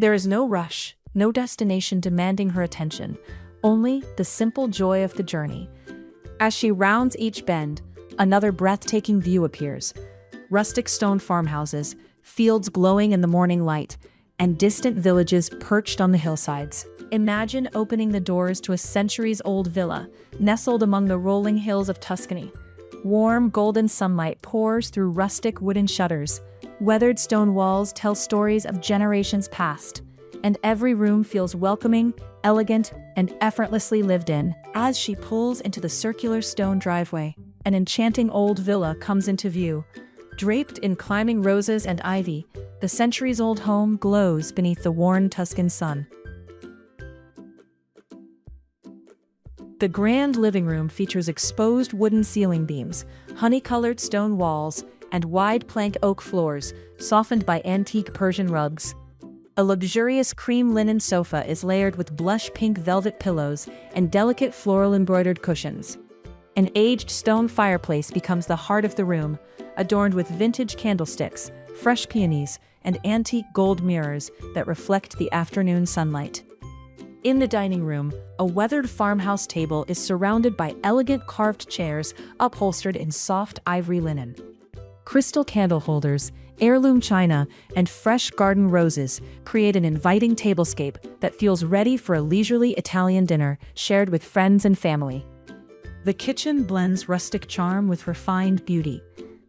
There is no rush, no destination demanding her attention, only the simple joy of the journey. As she rounds each bend, another breathtaking view appears. Rustic stone farmhouses, fields glowing in the morning light, and distant villages perched on the hillsides. Imagine opening the doors to a centuries-old villa, nestled among the rolling hills of Tuscany. Warm, golden sunlight pours through rustic wooden shutters. Weathered stone walls tell stories of generations past, and every room feels welcoming, elegant, and effortlessly lived in. As she pulls into the circular stone driveway, an enchanting old villa comes into view. Draped in climbing roses and ivy, the centuries-old home glows beneath the warm Tuscan sun. The grand living room features exposed wooden ceiling beams, honey-colored stone walls, and wide plank oak floors, softened by antique Persian rugs. A luxurious cream linen sofa is layered with blush pink velvet pillows and delicate floral embroidered cushions. An aged stone fireplace becomes the heart of the room, adorned with vintage candlesticks, fresh peonies, and antique gold mirrors that reflect the afternoon sunlight. In the dining room, a weathered farmhouse table is surrounded by elegant carved chairs upholstered in soft ivory linen. Crystal candle holders, heirloom china, and fresh garden roses create an inviting tablescape that feels ready for a leisurely Italian dinner shared with friends and family. The kitchen blends rustic charm with refined beauty.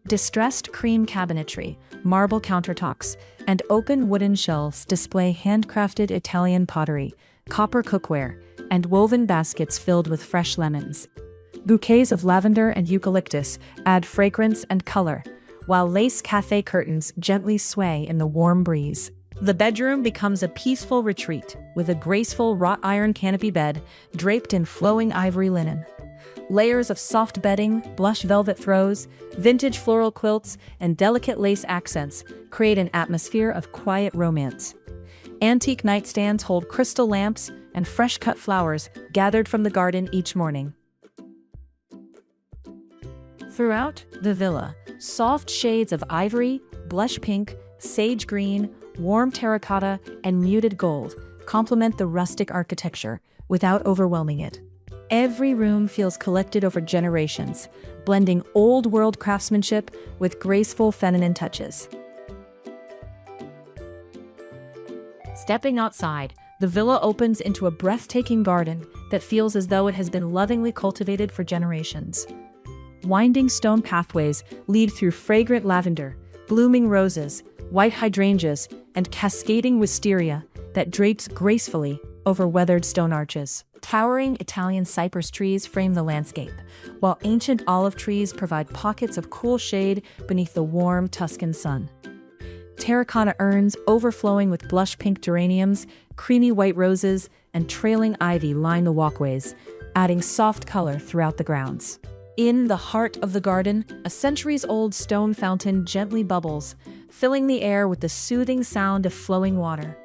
Distressed cream cabinetry, marble countertops, and open wooden shelves display handcrafted Italian pottery, copper cookware, and woven baskets filled with fresh lemons. Bouquets of lavender and eucalyptus add fragrance and color, while lace cafe curtains gently sway in the warm breeze. The bedroom becomes a peaceful retreat, with a graceful wrought iron canopy bed draped in flowing ivory linen. Layers of soft bedding, blush velvet throws, vintage floral quilts, and delicate lace accents create an atmosphere of quiet romance. Antique nightstands hold crystal lamps and fresh-cut flowers gathered from the garden each morning. Throughout the villa, soft shades of ivory, blush pink, sage green, warm terracotta, and muted gold complement the rustic architecture without overwhelming it. Every room feels collected over generations, blending old-world craftsmanship with graceful feminine touches. Stepping outside, the villa opens into a breathtaking garden that feels as though it has been lovingly cultivated for generations. Winding stone pathways lead through fragrant lavender, blooming roses, white hydrangeas, and cascading wisteria that drapes gracefully over weathered stone arches. Towering Italian cypress trees frame the landscape, while ancient olive trees provide pockets of cool shade beneath the warm Tuscan sun. Terracotta urns overflowing with blush pink geraniums, creamy white roses, and trailing ivy line the walkways, adding soft color throughout the grounds. In the heart of the garden, a centuries-old stone fountain gently bubbles, filling the air with the soothing sound of flowing water.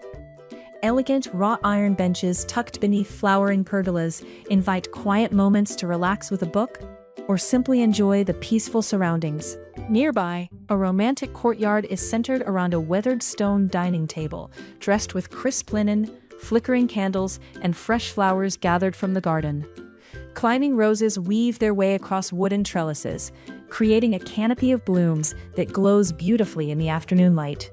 Elegant wrought iron benches tucked beneath flowering pergolas invite quiet moments to relax with a book or simply enjoy the peaceful surroundings. Nearby, a romantic courtyard is centered around a weathered stone dining table, dressed with crisp linen, flickering candles, and fresh flowers gathered from the garden. Climbing roses weave their way across wooden trellises, creating a canopy of blooms that glows beautifully in the afternoon light.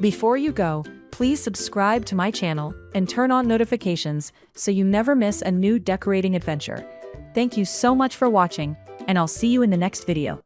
Before you go, please subscribe to my channel and turn on notifications so you never miss a new decorating adventure. Thank you so much for watching, and I'll see you in the next video.